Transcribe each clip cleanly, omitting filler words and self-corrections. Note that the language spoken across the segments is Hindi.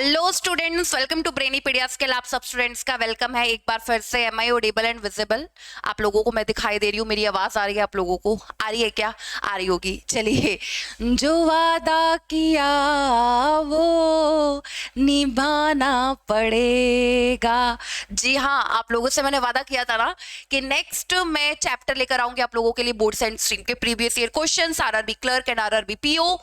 हेलो स्टूडेंट्स, वेलकम टू ब्रेनीपीडियाज के आप सब स्टूडेंट्स का वेलकम है एक बार फिर से। Am I audible and visible? आप लोगों को मैं दिखाई दे रही हूँ, मेरी आवाज आ रही है? आप लोगों को आ रही है क्या? आ रही होगी। चलिए, जो वादा किया वो निभाना पड़ेगा। जी हाँ, आप लोगों से मैंने वादा किया था ना कि नेक्स्ट मैं चैप्टर लेकर आऊंगी आप लोगों के लिए बोर्ड्स एंड स्ट्रीम के previous year questions, RRB clerk and RRB PO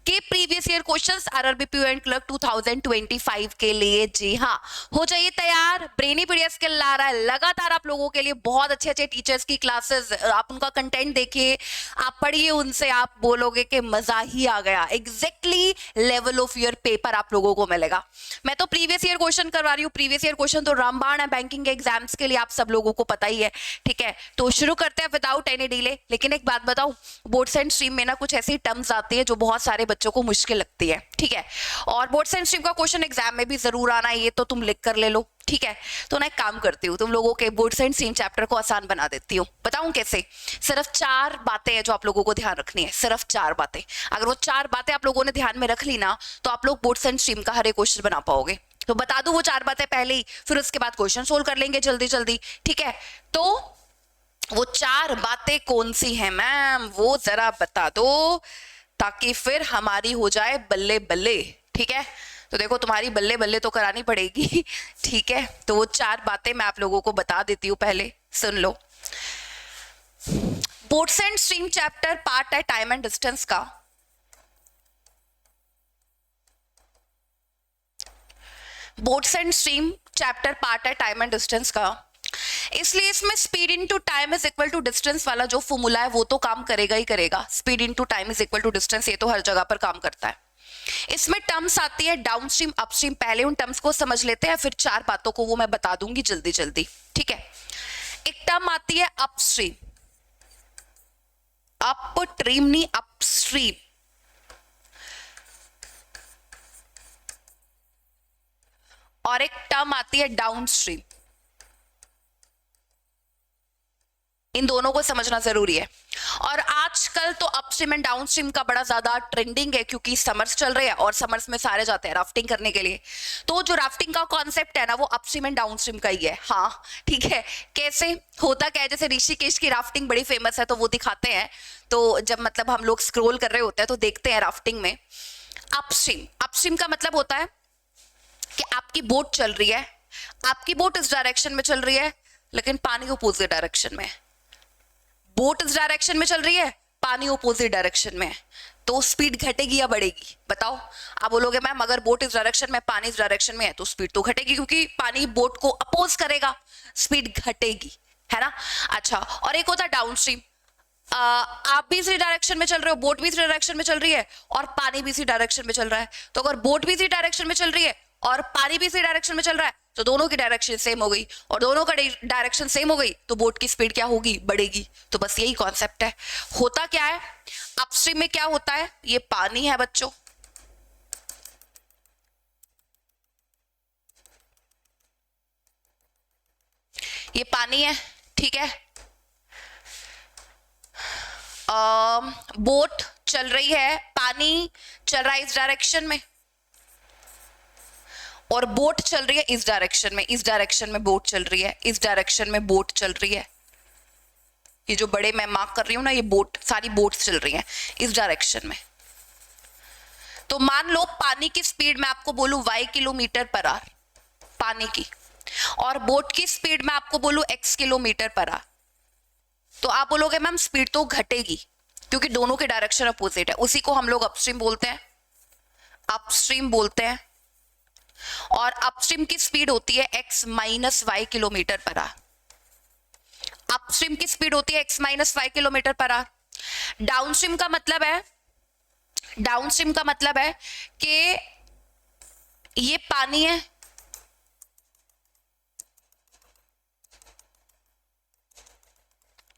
के previous year questions, RRB PO and clerk 2025 के लिए। जी हाँ, हो जाइए तैयार। ब्रेनीपीडिया स्किल ला रहा है लगातार आप लोगों के लिए बहुत अच्छे अच्छे टीचर्स की क्लासेस। आप उनका कंटेंट देखिए, आप पढ़िए उनसे, आप बोलोगे कि मजा ही आ गया। Exactly level of your paper आप लोगों को मिलेगा। मैं तो प्रीवियस ईयर क्वेश्चन करवा रही हूँ। प्रीवियस ईयर क्वेश्चन तो रामबाण है बैंकिंग के एग्जाम्स के लिए, आप सब लोगों को पता ही है। ठीक है, तो शुरू करते हैं विदाउट एनी डिले। लेकिन एक बात बताऊं, बोर्ड्स एंड स्ट्रीम में ना कुछ ऐसी टर्म्स आती है जो बहुत सारे बच्चों को मुश्किल लगती है। ठीक है, और बोर्ड्स एंड स्ट्रीम का क्वेश्चन एग्जाम में भी जरूर आना है, ये तो तुम लिख कर ले लो। ठीक है, तो ना एक काम करती हूँ, तुम लोगों के बोर्ड्स एंड स्ट्रीम चैप्टर को आसान बना देती हूँ। बताऊं कैसे? सिर्फ 4 बातें हैं जो आप लोगों को ध्यान रखनी है, सिर्फ 4 बातें। अगर वो 4 बातें आप लोगों ने ध्यान में रख ली ना, तो आप लोग बोर्ड्स एंड स्ट्रीम का हर एक क्वेश्चन बना पाओगे। तो बता दूं वो 4 बातें पहले ही, फिर उसके बाद क्वेश्चन सोल्व कर लेंगे जल्दी जल्दी। ठीक है, तो वो 4 बातें कौन सी हैं मैम, वो जरा बता दो, ताकि फिर हमारी हो जाए बल्ले बल्ले। ठीक है, तो देखो तुम्हारी बल्ले बल्ले तो करानी पड़ेगी। ठीक है, तो वो 4 बातें मैं आप लोगों को बता देती हूँ, पहले सुन लो। Boats and stream chapter part है टाइम एंड डिस्टेंस का। Boats and stream chapter part है टाइम एंड डिस्टेंस का, इसलिए इसमें speed into time is equal to distance वाला जो फॉर्मूला है वो तो काम करेगा ही करेगा। Speed into time is equal to distance, ये तो हर जगह पर काम करता है। इसमें टर्म्स आती है डाउन स्ट्रीम अप स्ट्रीम। पहले उन टर्म्स को समझ लेते हैं, फिर 4 बातों को वो मैं बता दूंगी जल्दी जल्दी। ठीक है, एक टर्म आती है अप स्ट्रीम, अप ट्रीम नहीं, अप स्ट्रीम। और एक टर्म आती है डाउन स्ट्रीम। इन दोनों को समझना जरूरी है। और आजकल तो अपस्ट्रीम एंड डाउनस्ट्रीम का बड़ा ज्यादा ट्रेंडिंग है, क्योंकि समर्स चल रहे हैं और समर्स में सारे जाते हैं राफ्टिंग करने के लिए। तो जो राफ्टिंग का कॉन्सेप्ट है ना, वो अपस्ट्रीम एंड डाउनस्ट्रीम का ही है। हाँ ठीक है, कैसे होता क्या है, जैसे ऋषिकेश की राफ्टिंग बड़ी फेमस है तो वो दिखाते हैं। तो जब मतलब हम लोग स्क्रॉल कर रहे होते हैं तो देखते हैं राफ्टिंग में अपस्ट्रीम। अपस्ट्रीम का मतलब होता है कि आपकी बोट चल रही है, आपकी बोट इस डायरेक्शन में चल रही है, लेकिन पानी अपोजिट डायरेक्शन में है। बोट इस डायरेक्शन में चल रही है, पानी ऑपोजिट डायरेक्शन में है, तो स्पीड घटेगी या बढ़ेगी? बताओ। आप बोलोगे मैम अगर बोट इस डायरेक्शन में, पानी इस डायरेक्शन में है, तो स्पीड तो घटेगी, क्योंकि पानी बोट को अपोज करेगा, स्पीड घटेगी, है ना। अच्छा, और एक होता है डाउन स्ट्रीम। आप भी इसी डायरेक्शन में चल रहे हो, बोट भी इसी डायरेक्शन में चल रही है और पानी भी इसी डायरेक्शन में चल रहा है। तो अगर बोट भी इसी डायरेक्शन में चल रही है और पानी भी इसी डायरेक्शन में चल रहा है, तो दोनों की डायरेक्शन सेम हो गई, और दोनों का डायरेक्शन सेम हो गई, तो बोट की स्पीड क्या होगी? बढ़ेगी। तो बस यही कॉन्सेप्ट है। होता क्या है अपस्ट्रीम में, क्या होता है, ये पानी है बच्चों, ये पानी है। ठीक है, बोट चल रही है, पानी चल रहा है इस डायरेक्शन में, और बोट चल रही है इस डायरेक्शन में। इस डायरेक्शन में बोट चल रही है, इस डायरेक्शन में बोट चल रही है। ये जो बड़े मैं मार्क कर रही हूं ना, ये बोट, सारी बोट्स चल रही हैं इस डायरेक्शन में। तो मान लो पानी की स्पीड मैं आपको बोलूं y किलोमीटर पर आवर, पानी की, और बोट की स्पीड मैं आपको बोलूं x किलोमीटर पर आवर, तो आप बोलोगे मैम स्पीड तो घटेगी, क्योंकि दोनों के डायरेक्शन अपोजिट है। उसी को हम लोग अपस्ट्रीम बोलते हैं, अपस्ट्रीम बोलते हैं। और अपस्ट्रीम की स्पीड होती है x minus y kilometre per hour. Upstream की स्पीड होती है x minus y kilometre per hour. Downstream का मतलब है, डाउनस्ट्रीम का मतलब है कि ये पानी है,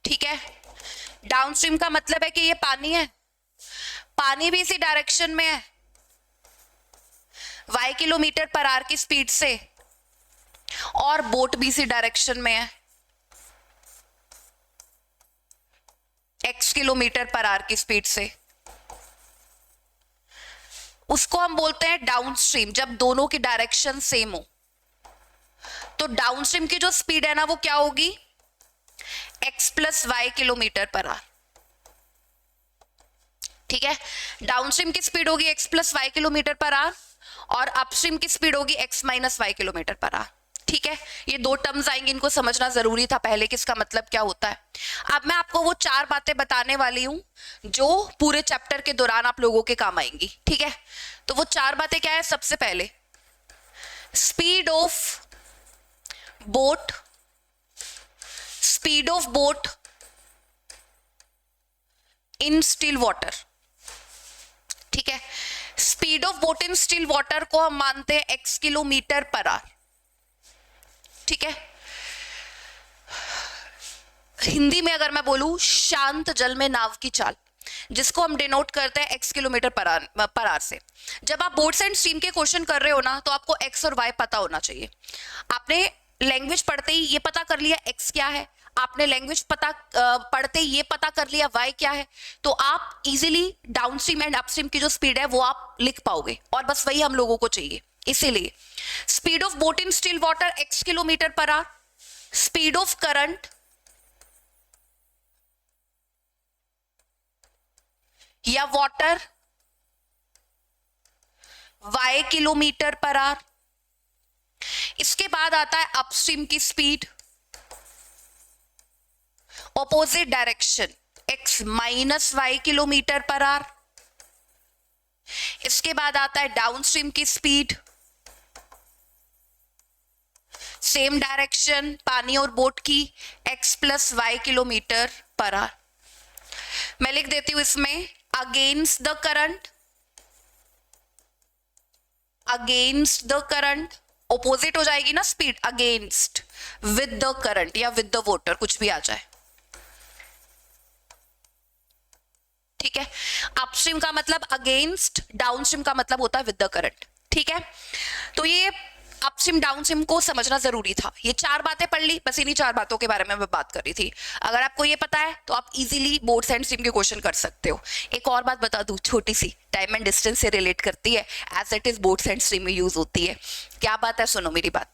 ठीक है। डाउनस्ट्रीम का मतलब है कि ये पानी है, पानी भी इसी डायरेक्शन में है y किलोमीटर पर आवर की स्पीड से, और बोट भी इसी डायरेक्शन में है x किलोमीटर पर आवर की स्पीड से। उसको हम बोलते हैं डाउनस्ट्रीम, जब दोनों की डायरेक्शन सेम हो। तो डाउनस्ट्रीम की जो स्पीड है ना वो क्या होगी, x plus y kilometre per hour. ठीक है, डाउनस्ट्रीम की स्पीड होगी x plus y kilometre per hour और अपस्ट्रीम की स्पीड होगी x minus y kilometre per hour. ठीक है, ये दो टर्म्स आएंगे, इनको समझना जरूरी था पहले कि इसका मतलब क्या होता है। अब मैं आपको वो चार बातें बताने वाली हूं जो पूरे चैप्टर के दौरान आप लोगों के काम आएंगी। ठीक है, तो वो चार बातें क्या है, सबसे पहले speed of boat, speed of boat in still water. ठीक है, speed of boat in still water को हम मानते हैं x किलोमीटर पर आवर। ठीक है, हिंदी में अगर मैं बोलूं शांत जल में नाव की चाल, जिसको हम डिनोट करते हैं x किलोमीटर पर आवर से। जब आप बोट्स एंड स्ट्रीम के क्वेश्चन कर रहे हो ना तो आपको x और y पता होना चाहिए। आपने लैंग्वेज पढ़ते ही ये पता कर लिया x क्या है, आपने लैंग्वेज पढ़ते ही ये पता कर लिया y क्या है, तो आप इजीली डाउनस्ट्रीम एंड अपस्ट्रीम की जो स्पीड है वो आप लिख पाओगे, और बस वही हम लोगों को चाहिए। इसीलिए speed of boat in still water x kilometre per hour, speed of current या water y kilometre per hour. इसके बाद आता है अपस्ट्रीम की speed opposite direction x minus y kilometre per hour. इसके बाद आता है डाउनस्ट्रीम की स्पीड, सेम डायरेक्शन पानी और बोट की, x plus y kilometre per hour. मैं लिख देती हूं इसमें against the current, against the current, opposite हो जाएगी ना speed, against with the current या विद द वाटर, कुछ भी आ जाए। ठीक है, अपस्ट्रीम का मतलब अगेंस्ट, डाउनस्ट्रीम का मतलब होता है विद द करंट। ठीक है, तो ये अपस्ट्रीम डाउनस्ट्रीम को समझना जरूरी था। ये चार बातें पढ़ ली, बस इन्हीं चार बातों के बारे में मैं बात कर रही थी। अगर आपको ये पता है तो आप इजीली बोट्स एंड स्ट्रीम के क्वेश्चन कर सकते हो। एक और बात बता दूं, छोटी सी, टाइम एंड डिस्टेंस से रिलेट करती है, as it is boats and stream में यूज होती है। क्या बात है, सुनो मेरी बात।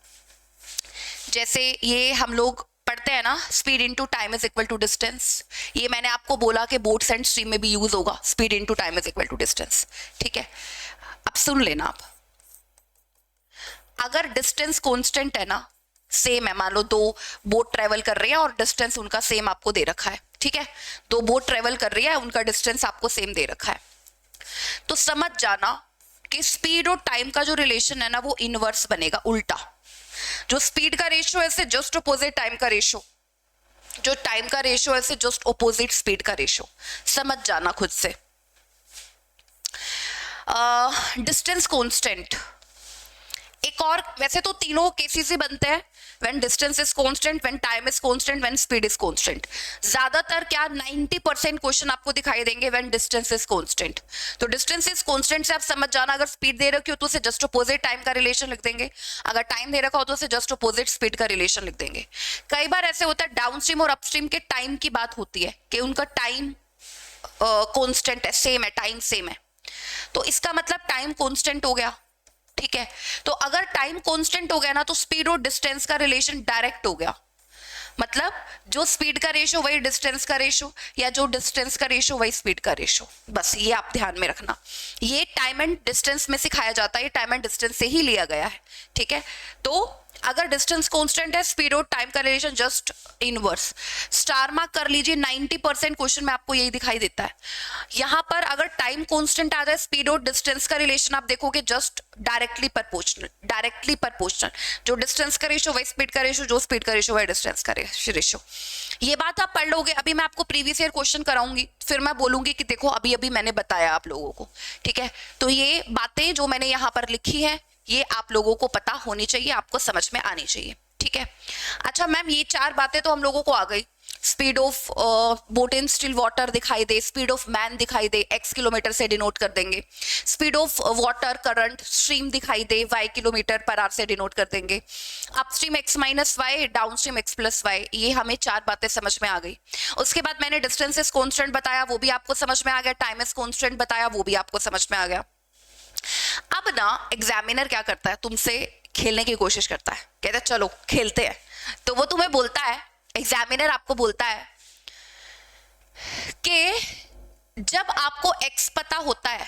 जैसे ये हम लोग पढ़ते हैं ना, speed into time is equal to distance, ये मैंने आपको बोला कि बोट्स एंड स्ट्रीम में भी यूज होगा, speed into time is equal to distance. ठीक है, अब सुन लेना आप, अगर डिस्टेंस कांस्टेंट है ना, सेम है, मान लो दो बोट ट्रेवल कर रही है और डिस्टेंस उनका सेम आपको दे रखा है। ठीक है, दो बोट ट्रेवल कर रही है, उनका डिस्टेंस आपको सेम दे रखा है, तो समझ जाना कि स्पीड और टाइम का जो रिलेशन है ना वो इनवर्स बनेगा, उल्टा। जो स्पीड का रेशियो है जस्ट अपोजिट टाइम का रेशियो, जो टाइम का रेशियो है जस्ट अपोजिट स्पीड का रेशियो। समझ जाना खुद से। डिस्टेंस कांस्टेंट, एक और, वैसे तो तीनों केसेस ही बनते हैं, when distance is constant, when time is constant, when speed is constant. ज्यादातर क्या 90% क्वेश्चन आपको दिखाई देंगे व्हेन डिस्टेंस इज कांस्टेंट। तो डिस्टेंस इज कांस्टेंट से आप समझ जाना, अगर स्पीड दे रखी हो तो उसे जस्ट अपोजिट टाइम का रिलेशन लिख देंगे, अगर टाइम दे रखा हो तो उसे जस्ट अपोजिट स्पीड का रिलेशन लिख देंगे। कई बार ऐसे होता है डाउनस्ट्रीम और अपस्ट्रीम के टाइम की बात होती है कि उनका टाइम कांस्टेंट है, सेम है, टाइम सेम है, तो इसका मतलब टाइम कांस्टेंट हो गया। ठीक है, तो अगर टाइम कांस्टेंट हो गया ना तो स्पीड और डिस्टेंस का रिलेशन डायरेक्ट हो गया, मतलब जो स्पीड का रेशो वही डिस्टेंस का रेशो, या जो डिस्टेंस का रेशो वही स्पीड का रेशो। बस ये आप ध्यान में रखना, ये टाइम एंड डिस्टेंस में सिखाया जाता है, ये टाइम एंड डिस्टेंस से ही लिया गया है। ठीक है, तो अगर डिस्टेंस कांस्टेंट है, स्पीड और टाइम का relation just inverse. Star mark कर लीजिए, 90% क्वेश्चन में आपको यही दिखाई देता है। यहां पर अगर टाइम कांस्टेंट आ जाए, स्पीड और डिस्टेंस का रिलेशन आप देखोगे just directly proportional, directly proportional. जो डिस्टेंस का रेशो वही स्पीड का रेशो, जो स्पीड का रेशो वही डिस्टेंस का रेशो। ये बात आप पढ़ लोगे। अभी मैं आपको प्रीवियस ईयर क्वेश्चन कराऊंगी, फिर मैं बोलूंगी कि देखो अभी अभी मैंने बताया आप लोगों को। ठीक है, तो ये बातें जो मैंने यहाँ पर लिखी है ये आप लोगों को पता होनी चाहिए, आपको समझ में आनी चाहिए। ठीक है, अच्छा मैम ये चार बातें तो हम लोगों को आ गई, speed of boat in still water दिखाई दे, स्पीड ऑफ मैन दिखाई दे, x किलोमीटर से डिनोट कर देंगे, speed of water current stream दिखाई दे, y किलोमीटर पर आवर से डिनोट कर देंगे, upstream x minus y, downstream x plus y. ये हमें चार बातें समझ में आ गई। उसके बाद मैंने डिस्टेंस इज कांस्टेंट बताया, वो भी आपको समझ में आ गया, टाइम इज कांस्टेंट बताया, वो भी आपको समझ में आ गया। अब ना एग्जामिनर क्या करता है, तुमसे खेलने की कोशिश करता है, कहता है चलो खेलते हैं। तो वो तुम्हें बोलता है, एग्जामिनर आपको बोलता है कि जब आपको x पता होता है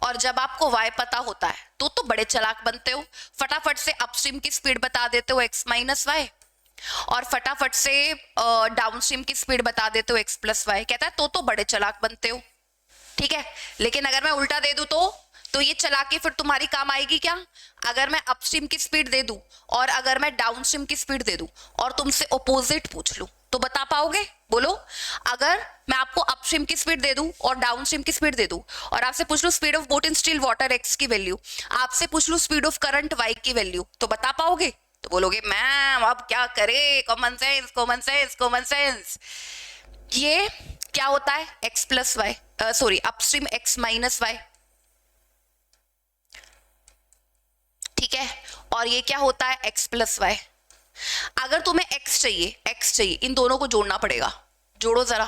और जब आपको y पता होता है तो बड़े चालाक बनते हो, फटाफट से अपस्ट्रीम की स्पीड बता देते हो x माइनस वाई, और फटाफट से डाउनस्ट्रीम की स्पीड बता देते हो x प्लस वाई। कहता है तो बड़े चालाक बनते हो, ठीक है। लेकिन अगर मैं उल्टा दे दूं तो ये चालाकी फिर तुम्हारी काम आएगी क्या? अगर मैं अपस्ट्रीम की स्पीड दे दूं और अगर मैं डाउनस्ट्रीम की स्पीड दे दूं और तुमसे ऑपोजिट पूछ लूं तो बता पाओगे? बोलो। अगर मैं आपको अपस्ट्रीम की स्पीड दे दूं और डाउनस्ट्रीम की स्पीड दे दूं और आपसे पूछ लूं speed of boat in still water x की वैल्यू, आपसे पूछ लूं स्पीड ऑफ करंट y की वैल्यू, तो बता पाओगे? तो बोलोगे मैम अब क्या करे, common sense common sense common sense. ये क्या होता है? x plus y, sorry upstream x minus y, ठीक है। और ये क्या होता है? x plus y. अगर तुम्हें x चाहिए, इन दोनों को जोड़ना पड़ेगा। जोड़ो जरा,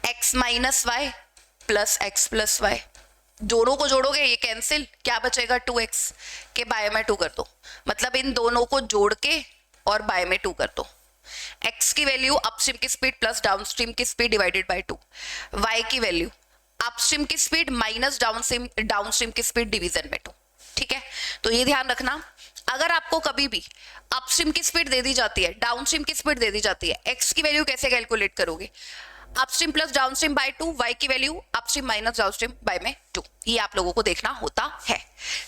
x minus y plus x plus y, दोनों को जोड़ोगे ये कैंसिल, क्या बचेगा? 2x के बाय में 2 कर दो, मतलब इन दोनों को जोड़ के और बाय में 2 कर दो। x की वैल्यू अपस्ट्रीम की स्पीड प्लस डाउनस्ट्रीम की स्पीड डिवाइडेड बाय 2, y की वैल्यू अपस्ट्रीम की स्पीड माइनस डाउनस्ट्रीम की स्पीड डिवीजन में 2, ठीक है। तो ये ध्यान रखना, अगर आपको कभी भी अपस्ट्रीम की स्पीड दे दी जाती है, डाउनस्ट्रीम की स्पीड दे दी जाती है, x की वैल्यू कैसे कैलकुलेट करोगे? Upstream plus downstream by 2, y की value upstream minus downstream by में 2, ये आप लोगों को देखना होता है।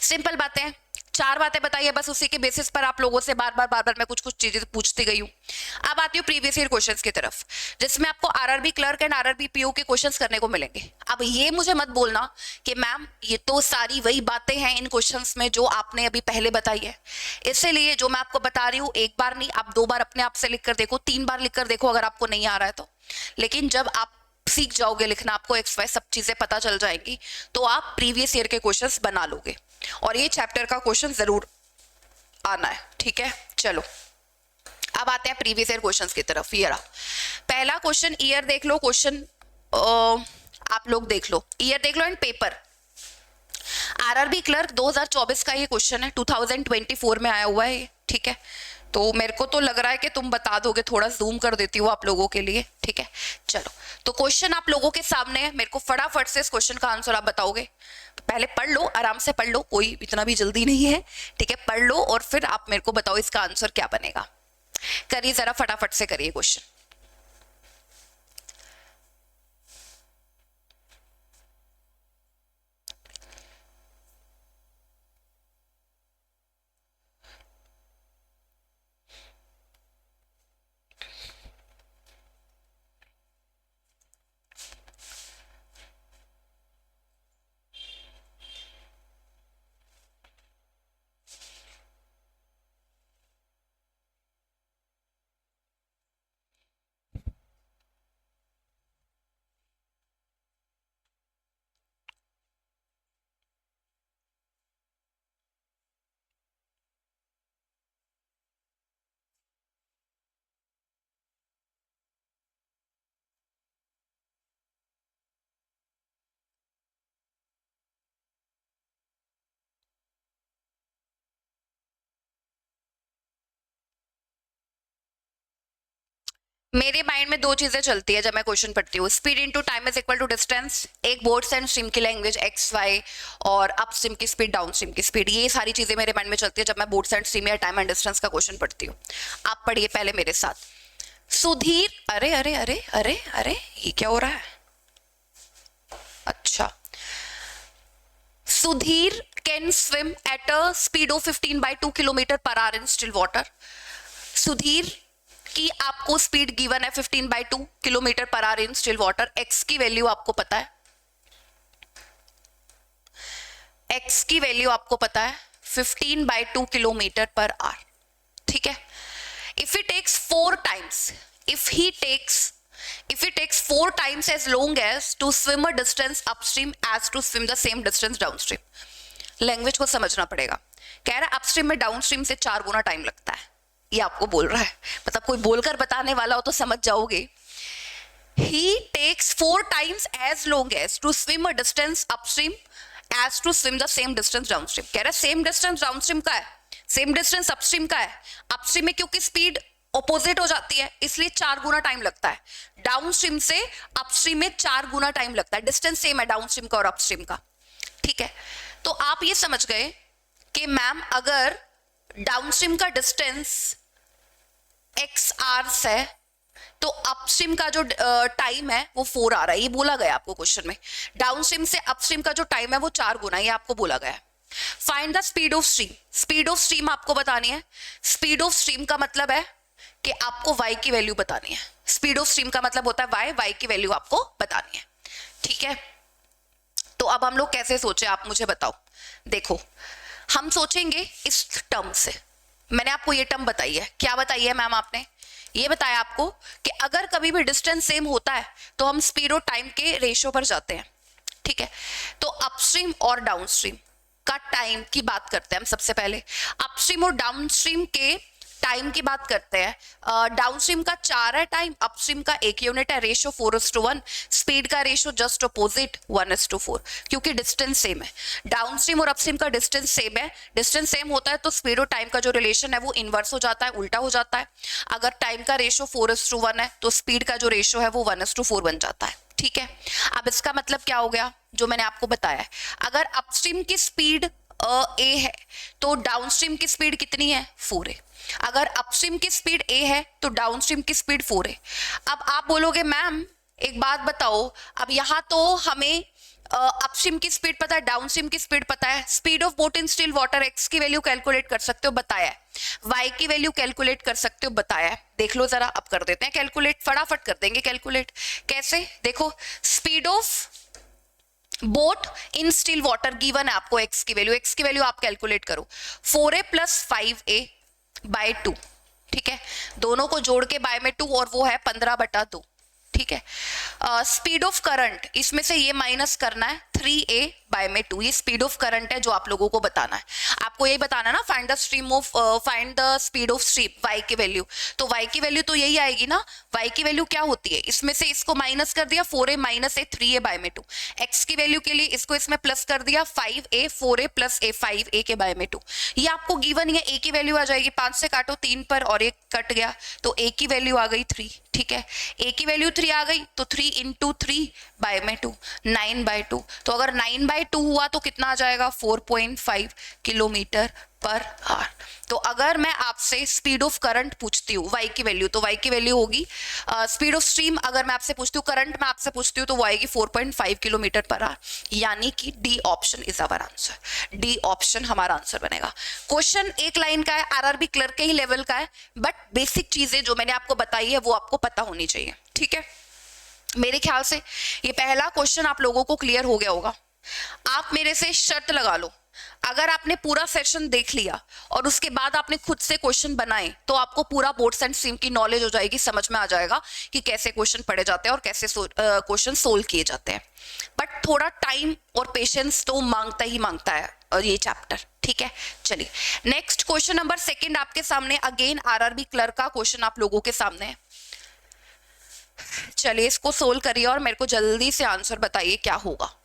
सिंपल बातें, 4 बातें बताइए, बस उसी के बेसिस पर आप लोगों से बार बार मैं कुछ चीजें पूछती गई हूँ। अब आती हूँ प्रीवियस ईयर क्वेश्चंस की तरफ, जिसमें आपको RRB clerk and RRB PO के क्वेश्चंस करने को मिलेंगे। अब ये मुझे मत बोलना कि मैम ये तो सारी वही बातें हैं इन क्वेश्चंस में जो आपने अभी पहले बताई है, इसलिए जो मैं आपको बता रही हूँ एक बार नहीं, आप 2 बार अपने आप से लिख कर देखो, 3 बार लिख कर देखो अगर आपको नहीं आ रहा है तो। लेकिन जब आप सीख जाओगे लिखना, आपको एक्स वाई सब चीजें पता चल जाएंगी, तो आप प्रीवियस ईयर के क्वेश्चंस बना लोगे और ये चैप्टर का क्वेश्चन जरूर आना है, ठीक है। चलो अब आते हैं प्रीवियस ईयर क्वेश्चंस की तरफ। ये रहा पहला क्वेश्चन, ईयर देख लो, क्वेश्चन आप लोग देख लो, ईयर देख लो एंड पेपर। आरआरबी क्लर्क 2024 का ये क्वेश्चन है, 2024 में आया हुआ है ये, ठीक है। तो मेरे को तो लग रहा है कि तुम बता दोगे, थोड़ा जूम कर देती हूँ आप लोगों के लिए, ठीक है। चलो तो क्वेश्चन आप लोगों के सामने है, मेरे को फटाफट से इस क्वेश्चन का आंसर आप बताओगे। पहले पढ़ लो, आराम से पढ़ लो, कोई इतना भी जल्दी नहीं है, ठीक है। पढ़ लो और फिर आप मेरे को बताओ इसका आंसर क्या बनेगा। करिए जरा, फटाफट से करिए क्वेश्चन। मेरे माइंड में 2 चीजें चलती है जब मैं क्वेश्चन पढ़ती हूँ, speed into time is equal to distance, एक बोर्ड्स एंड स्ट्रीम की लैंग्वेज एक्स वाई, और अप स्ट्रीम की स्पीड डाउन स्ट्रीम की स्पीड, ये सारी चीजें मेरे माइंड में चलती है जब मैं बोर्ड्स एंड स्ट्रीम या टाइम एंड डिस्टेंस का क्वेश्चन पढ़ती हूँ। आप पढ़िए पहले मेरे साथ। सुधीर, अरे अरे अरे अरे अरे ये क्या हो रहा है? अच्छा, Sudhir can swim at a speed of 15/2 kilometre per our in still water. Sudhir की आपको स्पीड गिवन है 15/2 kilometre per our in still water, x की वैल्यू आपको पता है, एक्स की वैल्यू आपको पता है 15/2 किलोमीटर पर आवर, ठीक है। If he takes 4 times, if he takes 4 times as long as to swim a distance upstream as to swim the same distance downstream, language को समझना पड़ेगा। कह रहा है अपस्ट्रीम में डाउनस्ट्रीम से 4 गुना टाइम लगता है, ये आपको बोल रहा है, मतलब कोई बोलकर बताने वाला हो तो समझ जाओगे। He takes 4 times as long as to swim a distance upstream as to swim the same distance downstream. कह रहा है सेम डिस्टेंस डाउनस्ट्रीम का है, सेम डिस्टेंस अपस्ट्रीम का है। अपस्ट्रीम में क्योंकि स्पीड ऑपोजिट हो जाती है इसलिए 4 गुना टाइम लगता है, डाउनस्ट्रीम से अपस्ट्रीम में 4 गुना टाइम लगता है। डिस्टेंस सेम है डाउनस्ट्रीम का और अपस्ट्रीम का, ठीक है। तो आप ये समझ गए कि मैम अगर डाउनस्ट्रीम का डिस्टेंस एक्स आवर्स है तो अपस्ट्रीम का जो टाइम है वो 4 आ रहा है, ये बोला गया आपको क्वेश्चन में। डाउनस्ट्रीम से अपस्ट्रीम का जो टाइम है वो 4 गुना, ये आपको बोला गया है। Find the speed of stream. Speed of stream आपको बतानी है। स्पीड ऑफ स्ट्रीम का मतलब है कि आपको y की वैल्यू बतानी है। स्पीड ऑफ स्ट्रीम का मतलब होता है y की वैल्यू आपको बतानी है, ठीक है। तो अब हम लोग कैसे सोचे आप मुझे बताओ। देखो हम सोचेंगे इस टर्म से। मैंने आपको ये टर्म बताई है, क्या बताई है मैम आपने, ये बताया आपको कि अगर कभी भी डिस्टेंस सेम होता है तो हम स्पीड और टाइम के रेशियो पर जाते हैं, ठीक है। तो अपस्ट्रीम और डाउनस्ट्रीम का टाइम की बात करते हैं हम सबसे पहले। अपस्ट्रीम और डाउनस्ट्रीम के टाइम की बात करते हैं। डाउनस्ट्रीम का 4 है टाइम, अपस्ट्रीम का 1 यूनिट है, रेशियो 4:1। स्पीड का रेशियो जस्ट अपोजिट 1:4, क्योंकि डिस्टेंस सेम है। डाउनस्ट्रीम और अपस्ट्रीम का डिस्टेंस सेम है, डिस्टेंस सेम होता है तो स्पीड और टाइम का जो रिलेशन है वो इनवर्स हो जाता है, उल्टा हो जाता है। अगर टाइम का रेशियो 4:1 है तो स्पीड का जो रेशियो है वो 1:4 बन जाता है, ठीक है। अब इसका मतलब क्या हो गया जो मैंने आपको बताया है, अगर अपस्ट्रीम की स्पीड ए है तो डाउनस्ट्रीम की स्पीड कितनी है 4 है। अगर अपस्ट्रीम की स्पीड ए है तो डाउनस्ट्रीम की स्पीड 4 है। अब आप बोलोगे मैम एक बात बताओ, अब यहां तो हमें अपस्ट्रीम की स्पीड पता है, डाउनस्ट्रीम की स्पीड पता है। Speed of boat in still water x की वैल्यू कैलकुलेट कर सकते हो, बताया है। वाई की वैल्यू कैलकुलेट कर सकते हो, बताया है। देख लो जरा, अब कर देते हैं कैलकुलेट, फटाफट कर देंगे कैलकुलेट। कैसे, देखो speed of boat in still water given है आपको, एक्स की वैल्यू आप कैलकुलेट करो। 4a + 5a बाय 2, ठीक है। दोनों को जोड़ के बाय में 2 और वो है 15/2, ठीक है। स्पीड ऑफ करंट, इसमें से ये माइनस करना है 3a बाय में 2, ये स्पीड ऑफ करंट है जो आप लोगों को बताना है। आपको यही बताना है ना, find the speed of stream, y की वैल्यू। तो y की वैल्यू तो यही आएगी ना, y की वैल्यू क्या होती है, इसमें से इसको माइनस कर दिया 4a - a 3a बाय में 2। x की वैल्यू के लिए इसको इसमें प्लस कर दिया 5a 4a + a 5a के बाय में 2। ये आपको गिवन है, a की वैल्यू आ जाएगी, 5 से काटो 3 पर और 1 कट गया तो a की वैल्यू आ गई 3, ठीक है। a की वैल्यू 3 आ गई तो 3 × 3 बाय में 2, 9/2। तो अगर 9/2 हुआ तो कितना आ जाएगा 4.5 किलोमीटर पर आवर। तो अगर मैं आपसे स्पीड ऑफ करंट पूछती हूँ y की वैल्यू, तो y की वैल्यू होगी स्पीड ऑफ स्ट्रीम। अगर मैं आपसे पूछती हूँ करंट, मैं आपसे पूछती हूँ तो वो आएगी 4.5 किलोमीटर पर आवर, यानी कि D option is our answer. D option हमारा आंसर बनेगा। क्वेश्चन एक लाइन का है, आरआरबी क्लर्क के ही लेवल का है, बट बेसिक चीजें जो मैंने आपको बताई है वो आपको पता होनी चाहिए, ठीक है। मेरे ख्याल से ये पहला क्वेश्चन आप लोगों को क्लियर हो गया होगा। आप मेरे से शर्त लगा लो, अगर आपने पूरा सेशन देख लिया और उसके बाद आपने खुद से क्वेश्चन बनाए तो आपको पूरा बोर्ड्स एंड स्ट्रीम की नॉलेज हो जाएगी, समझ में आ जाएगा कि कैसे क्वेश्चन पढ़े जाते हैं और कैसे क्वेश्चन सोल्व किए जाते हैं। बट थोड़ा टाइम और पेशेंस तो मांगता ही मांगता है ये चैप्टर, ठीक है। चलिए नेक्स्ट क्वेश्चन नंबर 2 आपके सामने, अगेन आरआरबी क्लर्क का क्वेश्चन आप लोगों के सामने है। चलिए इसको सोल्व करिए और मेरे को जल्दी से आंसर बताइए क्या होगा।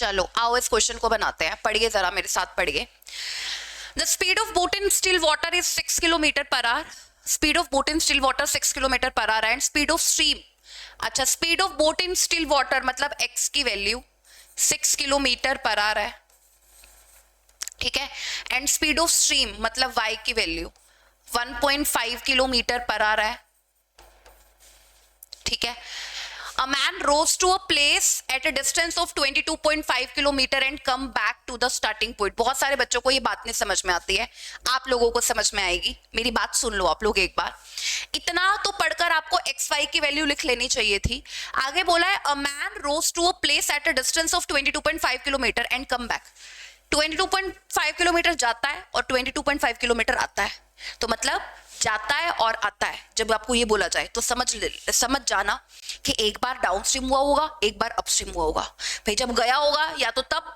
चलो आओ इस क्वेश्चन को बनाते हैं, पढ़िए जरा मेरे साथ पढ़िए। The speed of boat in still water is 6 kilometre per hour. Speed of boat in still water 6 kilometre per hour and speed of stream, अच्छा speed of boat in still water मतलब x की वैल्यू 6 किलोमीटर पर आवर है, ठीक है, एंड स्पीड ऑफ स्ट्रीम मतलब y की वैल्यू 1.5 किलोमीटर पर आवर है, ठीक है। A man rose to a place at a distance of 22.5 kilometre and come back to the starting point। बहुत सारे बच्चों को ये बात नहीं समझ में आती है, आप लोगों को समझ में आएगी, मेरी बात सुन लो आप लोग एक बार। इतना तो पढ़कर आपको xy की वैल्यू लिख लेनी चाहिए थी। आगे बोला है a man rose to a place at a distance of 22.5 kilometre and come back। 22.5 kilometre जाता है और 22.5 किलोमीटर आता है, तो मतलब जाता है और आता है। जब आपको ये बोला जाए तो समझ जाना कि एक बार डाउनस्ट्रीम हुआ होगा, एक बार अपस्ट्रीम हुआ होगा। भाई जब गया होगा या तो तब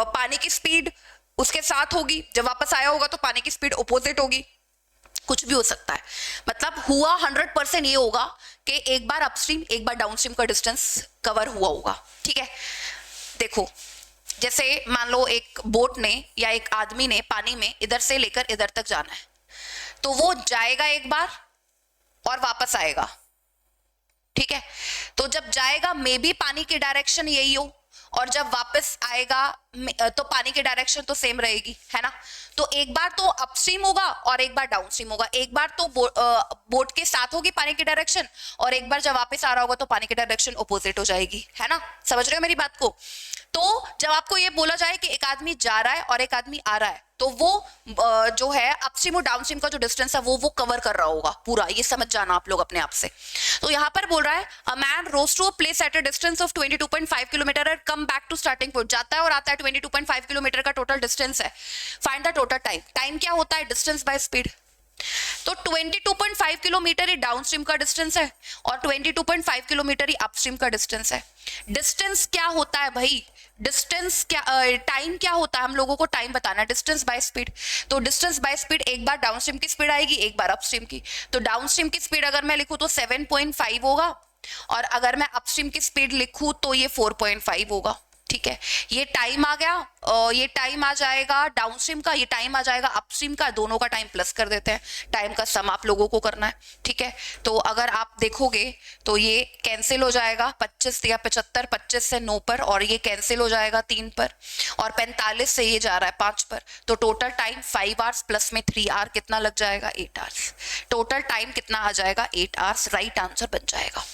पानी की स्पीड उसके साथ होगी, जब वापस आया होगा तो पानी की स्पीड अपोजिट होगी, कुछ भी हो सकता है। मतलब हुआ 100% ये होगा कि एक बार अपस्ट्रीम एक बार डाउनस्ट्रीम का डिस्टेंस कवर हुआ होगा, ठीक है। देखो जैसे मान लो एक बोट ने या एक आदमी ने पानी में इधर से लेकर इधर तक जाना है, तो वो जाएगा एक बार और वापस आएगा, ठीक है। तो जब जाएगा मे बी पानी की डायरेक्शन यही हो, और जब वापस आएगा तो पानी की डायरेक्शन तो सेम रहेगी, है ना। तो एक बार तो अपस्ट्रीम होगा और एक बार डाउनस्ट्रीम होगा, एक बार तो बोट के साथ होगी पानी की डायरेक्शन, और एक बार जब वापस आ रहा होगा तो पानी की डायरेक्शन अपोजिट हो जाएगी, है ना। समझ रहे हो मेरी बात को। तो जब आपको ये बोला जाए कि एक आदमी जा रहा है और एक आदमी आ रहा है, तो वो जो है अपस्ट्रीम और डाउनस्ट्रीम का जो डिस्टेंस है वो कवर कर रहा होगा पूरा, ये समझ जाना आप लोग अपने आप से। तो यहाँ पर बोल रहा है a man rows to a place at a distance of 22.5 kilometre and come back to starting point. जाता है और आता है, 22.5 किलोमीटर का टोटल डिस्टेंस है। Find the total time. Time क्या होता है? Distance by speed. तो 22.5 किलोमीटर ही डाउनस्ट्रीम का डिस्टेंस है और 22.5 किलोमीटर ही अपस्ट्रीम का डिस्टेंस है। डिस्टेंस क्या होता है भाई? डिस्टेंस क्या, टाइम क्या होता है? हम लोगों को टाइम बताना है, डिस्टेंस बाय स्पीड। तो डिस्टेंस बाय स्पीड एक बार डाउनस्ट्रीम की स्पीड आएगी, एक बार अपस्ट्रीम की। तो डाउनस्ट्रीम की स्पीड अगर मैं लिखूं तो 7.5 होगा, और अगर मैं अपस्ट्रीम की स्पीड लिखूं तो ये 4.5 होगा, ठीक है। ये टाइम आ गया, ये टाइम आ जाएगा डाउनस्ट्रीम का, ये टाइम आ जाएगा अपस्ट्रीम का, दोनों का टाइम प्लस कर देते हैं। टाइम का सम आप लोगों को करना है, ठीक है। तो अगर आप देखोगे तो ये कैंसिल हो जाएगा, 25 या 75, 25 से 9 पर, और ये कैंसिल हो जाएगा 3 पर, और 45 से ये जा रहा है 5 पर। तो टोटल टाइम 5 आवर्स प्लस में 3 आवर कितना लग जाएगा? 8 आवर्स। टोटल टाइम कितना आ जाएगा? 8 आवर्स। राइट आंसर बन जाएगा,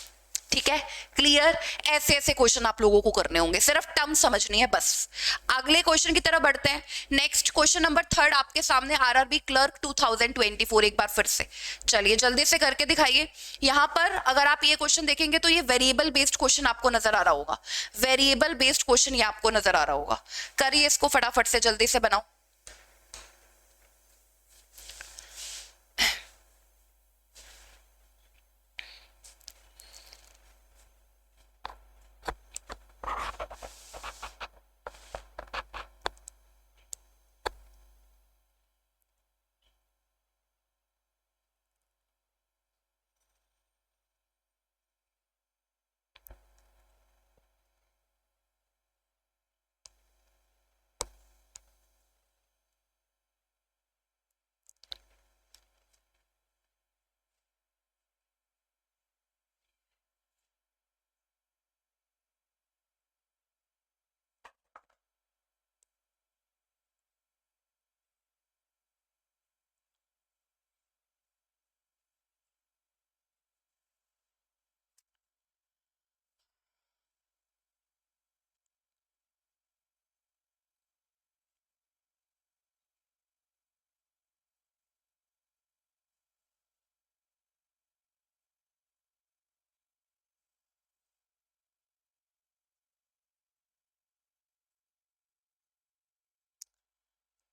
ठीक है। क्लियर? ऐसे ऐसे क्वेश्चन आप लोगों को करने होंगे, सिर्फ टर्म समझनी है बस। अगले क्वेश्चन की तरफ बढ़ते हैं। नेक्स्ट क्वेश्चन नंबर 3 आपके सामने, आरआरबी क्लर्क 2024। एक बार फिर से चलिए जल्दी से करके दिखाइए। यहां पर अगर आप ये क्वेश्चन देखेंगे तो ये वेरिएबल बेस्ड क्वेश्चन आपको नजर आ रहा होगा। वेरिएबल बेस्ड क्वेश्चन ये आपको नजर आ रहा होगा। करिए इसको फटाफट से, जल्दी से बनाओ।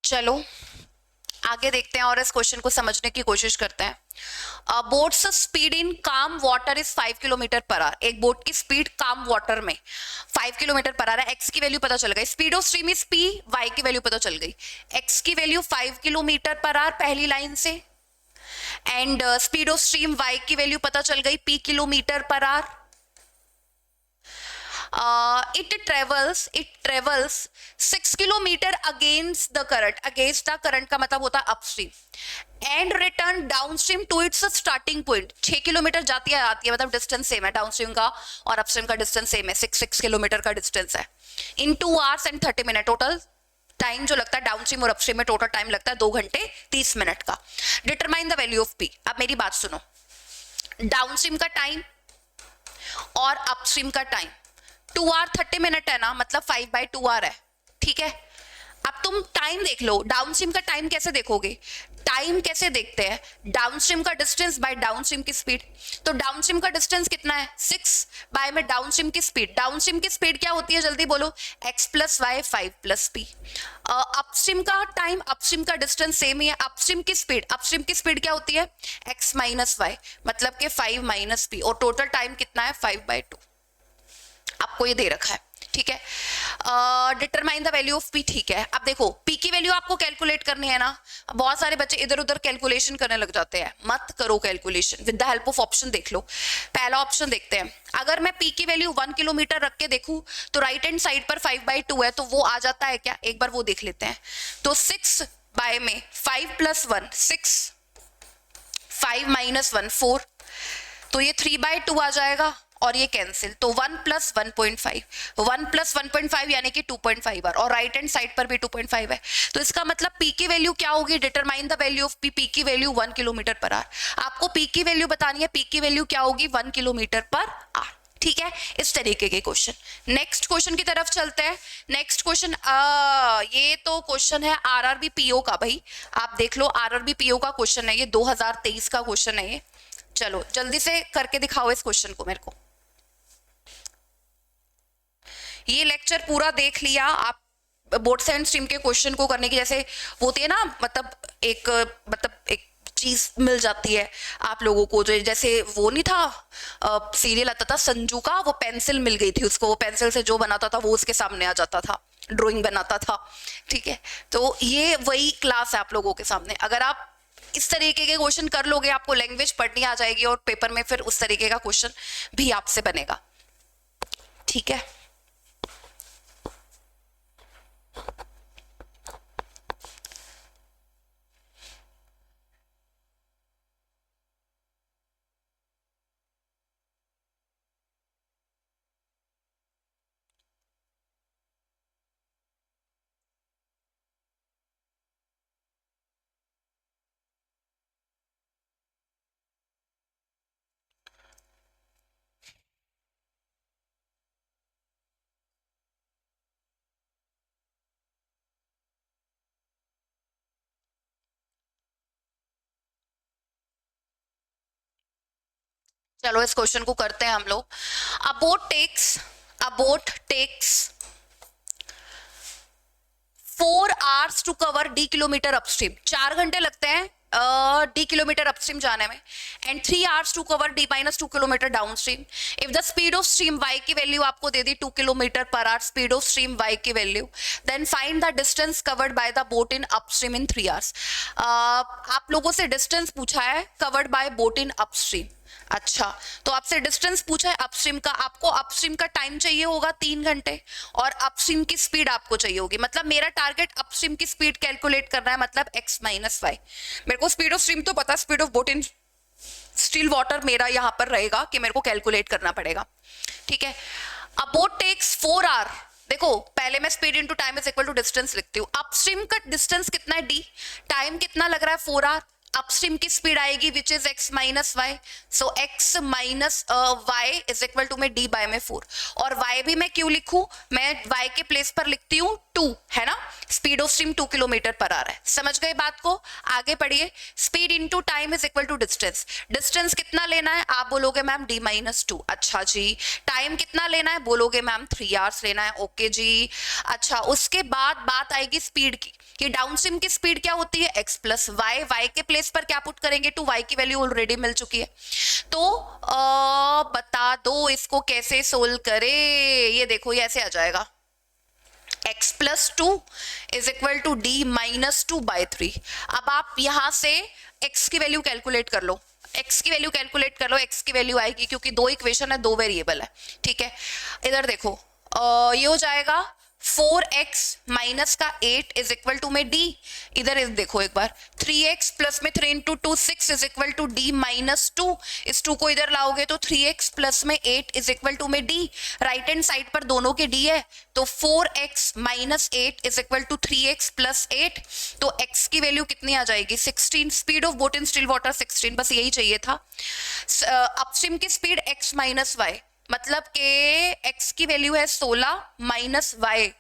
चलो आगे देखते हैं और इस क्वेश्चन को समझने की कोशिश करते हैं। बोट्स स्पीड इन काम water is 5 kilometre per our. एक बोट की स्पीड काम वाटर में 5 किलोमीटर पर आवर है। एक्स की वैल्यू पता चल गई। Speed of stream is P, y की वैल्यू पता चल गई। एक्स की वैल्यू 5 किलोमीटर पर आवर पहली लाइन से, and speed of stream y की वैल्यू पता चल गई P kilometre per hour. It travels 6 kilometre against the current का मतलब होता है upstream and return downstream to its starting point. 6 kilometre जाती है आती है, मतलब डिस्टेंस सेम है, डाउनस्ट्रीम का और अपस्ट्रीम का डिस्टेंस सेम है, 6 किलोमीटर का डिस्टेंस है। इन 2 hours and 30 minutes total time जो लगता है डाउनस्ट्रीम और अपस्ट्रीम में टोटल टाइम लगता है 2 घंटे 30 मिनट का। Determine the value of P. अब मेरी बात सुनो, डाउनस्ट्रीम का टाइम और अपस्ट्रीम का टाइम 2 hour 30 minute है ना, मतलब 5/2 hour है, ठीक है। अब तुम टाइम देख लो, डाउनस्ट्रीम का टाइम कैसे देखोगे, टाइम कैसे देखते हैं, डाउनस्ट्रीम का डिस्टेंस बाय डाउनस्ट्रीम की स्पीड। तो डाउनस्ट्रीम का डिस्टेंस कितना है 6 बाय में डाउनस्ट्रीम की स्पीड। डाउनस्ट्रीम की स्पीड क्या होती है जल्दी बोलो, x + y 5 + p। अपस्ट्रीम का टाइम अपस्ट्रीम का डिस्टेंस सेम ही है। अपस्ट्रीम की स्पीड क्या होती है x - y, मतलब कि 5 - p, और टोटल टाइम कितना है 5/2। आपको ये दे रखा है, ठीक है। Determine the value of P, ठीक है। अब देखो पी की वैल्यू आपको कैलकुलेट करनी है ना, बहुत सारे बच्चे इधर उधर कैलकुलेशन करने लग जाते हैं, मत करो calculation, with the help of option देख लो। पहला ऑप्शन देखते हैं, अगर मैं पी की वैल्यू 1 किलोमीटर रख के देखूं तो राइट हैंड साइड पर 5/2 है, तो वो आ जाता है क्या, एक बार वो देख लेते हैं। तो 6 बाय में 5 + 1 6, 5 - 1 4, तो ये 3/2 आ जाएगा और ये कैंसिल, तो 1 + 1.5, 1 + 1.5 यानी कि 2.5 बार, और राइट हैंड साइड पर भी 2.5 है। तो इसका मतलब पी की वैल्यू क्या होगी, determine the value of P. P की वैल्यू 1 km/h, आपको पी की वैल्यू बतानी है, पी की वैल्यू क्या होगी 1 km/h, ठीक है। इस तरीके के क्वेश्चन। नेक्स्ट क्वेश्चन की तरफ चलते हैं। नेक्स्ट क्वेश्चन, ये तो क्वेश्चन है आरआरबी पीओ का, भाई आप देख लो, आरआरबी पीओ का क्वेश्चन है ये, 2023 का क्वेश्चन है ये। चलो जल्दी से करके दिखाओ इस क्वेश्चन को मेरे को। ये लेक्चर पूरा देख लिया आप, बोर्ड साइंस स्ट्रीम के क्वेश्चन को करने की जैसे होती है ना, मतलब एक चीज मिल जाती है आप लोगों को, जो जैसे वो नहीं था सीरियल आता था संजू का, वो पेंसिल मिल गई थी उसको, वो पेंसिल से जो बनाता था वो उसके सामने आ जाता था, ड्राइंग बनाता था, ठीक है। तो ये वही क्लास है आप लोगों के सामने। अगर आप इस तरीके के क्वेश्चन कर लोगे, आपको लैंग्वेज पढ़नी आ जाएगी और पेपर में फिर उस तरीके का क्वेश्चन भी आपसे बनेगा, ठीक है। चलो इस क्वेश्चन को करते हैं हम लोग। A boat takes 4 hours to cover d kilometre upstream. 4 घंटे लगते हैं d किलोमीटर अपस्ट्रीम जाने में, and 3 hours to cover d - 2 kilometre downstream. If the speed of stream y की वैल्यू आपको दे दी 2 km/h, speed of stream y की value, then find the distance covered by the boat in upstream in 3 hours। आप लोगों से डिस्टेंस पूछा है covered by boat in upstream. अच्छा, तो आपसे डिस्टेंस पूछा है अपस्ट्रीम का, आपको अपस्ट्रीम का टाइम चाहिए होगा 3 घंटे और अपस्ट्रीम की स्पीड आपको चाहिए होगी। मतलब मेरा टारगेट अपस्ट्रीम की स्पीड कैलकुलेट करना है, मतलब x - y। मेरे को स्पीड ऑफ स्ट्रीम तो पता, speed of boat in still water मेरा यहां पर रहेगा कि मेरे को कैलकुलेट करना पड़ेगा, ठीक है। अ बोट टेक्स 4 hour, देखो पहले मैं speed into time is equal to distance लिखती हूँ। अपस्ट्रीम का डिस्टेंस कितना है d, टाइम कितना लग रहा है 4 hour, अपस्ट्रीम की स्पीड आएगी which is x - y, so x - y is equal to में d बाय में 4। और y भी मैं क्यों लिखूं, मैं y के प्लेस पर लिखती हूँ 2, है ना, स्पीड ऑफ स्ट्रीम 2 km/h है। समझ गए बात को, आगे पढ़िए। Speed into time is equal to distance. Distance कितना लेना है, आप बोलोगे मैम d - 2, अच्छा जी। टाइम कितना लेना है, बोलोगे मैम 3 hours लेना है, ओके जी। अच्छा, उसके बाद बात आएगी स्पीड की, कि डाउनस्ट्रीम की स्पीड क्या होती है x + y, y के प्लेस पर क्या पुट करेंगे, टू y की वैल्यू ऑलरेडी मिल चुकी है। तो बता दो इसको कैसे सोल्व करे, ये देखो ये ऐसे आ जाएगा, x + 2 is equal to d - 2/3। अब आप यहां से x की वैल्यू कैलकुलेट कर लो, एक्स की वैल्यू कैलकुलेट कर लो, एक्स की वैल्यू आएगी क्योंकि दो इक्वेशन है, दो वेरिएबल है, ठीक है। इधर देखो ये हो जाएगा 4x माइनस का 8 इज इक्वल टू में d, इधर इस देखो एक बार 3x प्लस में 3 into 2 6 is equal to d minus 2, इस 2 को इधर लाओगे तो 3x प्लस में 8 इज इक्वल टू में d, राइट हैंड साइड पर दोनों के d है तो 4x minus 8 is equal to 3x plus 8, तो x की वैल्यू कितनी आ जाएगी 16, speed of boat in still water 16, बस यही चाहिए था। अपस्ट्रीम की स्पीड x माइनस वाई, मतलब कि x की वैल्यू है 16 माइनस y,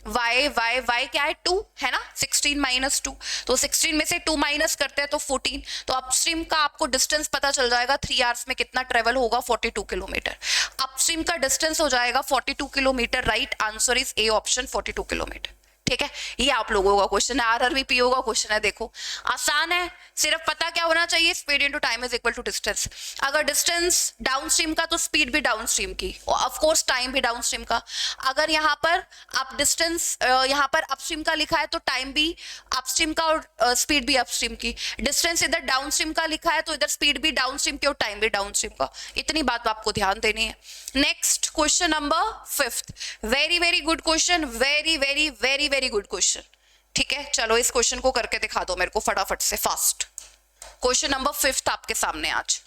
y क्या है 2 है ना, 16 माइनस 2, तो 16 में से 2 माइनस करते हैं तो 14, तो अपस्ट्रीम का आपको डिस्टेंस पता चल जाएगा 3 आवर्स में कितना ट्रेवल होगा, 42 किलोमीटर। अपस्ट्रीम का डिस्टेंस हो जाएगा 42 kilometre, right answer is A option 42 kilometre, ठीक है। ये आप लोगों का क्वेश्चन है, आरआरबी पीओ का क्वेश्चन है, देखो आसान है, सिर्फ पता क्या होना चाहिए, speed into time is equal to distance. अगर डिस्टेंस डाउनस्ट्रीम का तो स्पीड भी डाउनस्ट्रीम की और ऑफ कोर्स टाइम भी डाउनस्ट्रीम का। अगर यहाँ पर आप डिस्टेंस यहाँ पर अपस्ट्रीम का लिखा है तो टाइम भी अपस्ट्रीम का और स्पीड भी अपस्ट्रीम की। डिस्टेंस इधर डाउनस्ट्रीम का लिखा है तो इधर स्पीड भी डाउनस्ट्रीम की और टाइम भी डाउनस्ट्रीम का। इतनी बात आपको ध्यान देनी है। Next question number 5, very very good question, very very very very good question, ठीक है। चलो इस क्वेश्चन को करके दिखा दो मेरे को फटाफट से, फास्ट। क्वेश्चन नंबर 5 आपके सामने आज।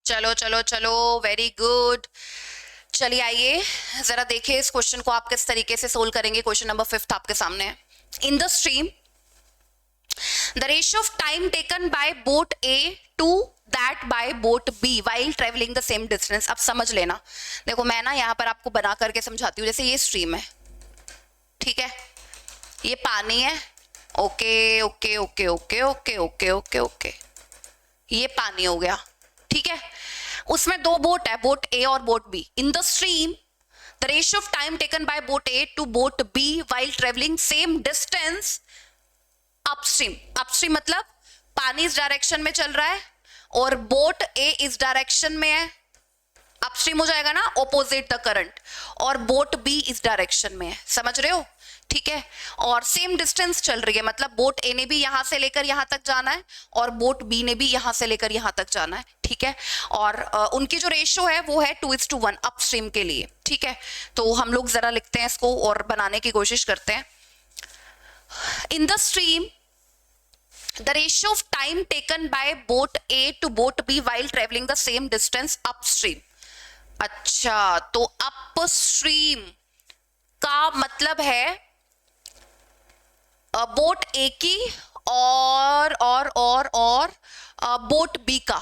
चलो चलो चलो, वेरी गुड। चलिए आइए जरा देखिए इस क्वेश्चन को आप किस तरीके से सोल्व करेंगे। क्वेश्चन नंबर 5 आपके सामने है। In the stream the ratio of time taken by boat A to that by boat B while travelling the same distance. अब समझ लेना, देखो मैं ना यहाँ पर आपको बना करके समझाती हूँ। जैसे ये स्ट्रीम है, ठीक है, ये पानी है, okay okay okay okay okay okay okay okay, ये पानी हो गया, ठीक है। उसमें दो बोट है, बोट ए और boat B. In the stream the ratio of time taken by boat A to boat B while travelling same distance upstream. Upstream मतलब पानी इस डायरेक्शन में चल रहा है और बोट ए इस डायरेक्शन में है, अपस्ट्रीम हो जाएगा ना, ऑपोजिट द करंट, और बोट बी इस डायरेक्शन में है, समझ रहे हो, ठीक है। और सेम डिस्टेंस चल रही है, मतलब बोट ए ने भी यहां से लेकर यहां तक जाना है और बोट बी ने भी यहां से लेकर यहां तक जाना है, ठीक है। और उनकी जो रेशियो है वो है 2:1 अपस्ट्रीम के लिए, ठीक है। तो हम लोग जरा लिखते हैं इसको और बनाने की कोशिश करते हैं। इन the stream the ratio of time taken by boat A to boat B while traveling the same distance upstream। अच्छा, तो अपस्ट्रीम का मतलब है बोट ए की और बोट बी का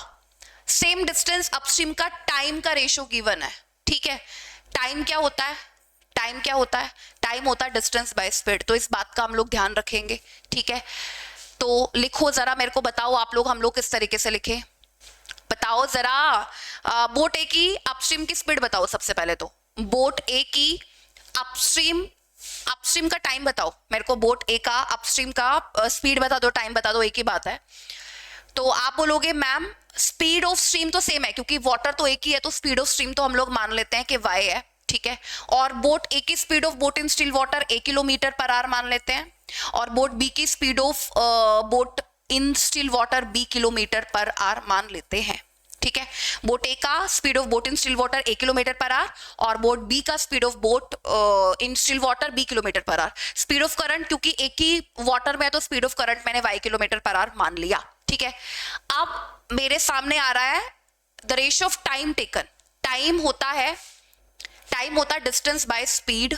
सेम डिस्टेंस अपस्ट्रीम का टाइम का रेशो गिवन है, ठीक है। टाइम क्या होता है, टाइम क्या होता है, टाइम होता है डिस्टेंस बाय स्पीड, तो इस बात का हम लोग ध्यान रखेंगे, ठीक है। तो लिखो जरा, मेरे को बताओ आप लोग, हम लोग किस तरीके से लिखें, बताओ जरा। बोट ए की अपस्ट्रीम की स्पीड बताओ सबसे पहले, तो बोट ए की अपस्ट्रीम का टाइम बताओ मेरे को, बोट ए का अपस्ट्रीम का स्पीड बता दो, टाइम बता दो, एक ही बात है। तो आप बोलोगे मैम स्पीड ऑफ स्ट्रीम तो सेम है, क्योंकि वाटर तो एक ही है, तो स्पीड ऑफ स्ट्रीम तो हम लोग मान लेते हैं कि y है, ठीक है। और बोट ए की speed of boat in still water 1 kilometre per our मान लेते हैं, और बोट बी की speed of boat in still water b kilometre per our मान लेते हैं, ठीक है। बोट ए का speed of boat in still water 1 kilometre per hour, और बोट बी का speed of boat in still water b kilometre per hour. Speed of current क्योंकि एक ही वाटर में है, तो स्पीड ऑफ करंट मैंने y किलोमीटर पर आवर मान लिया, ठीक है। अब मेरे सामने आ रहा है the ratio of time taken. Time होता है डिस्टेंस बाय स्पीड,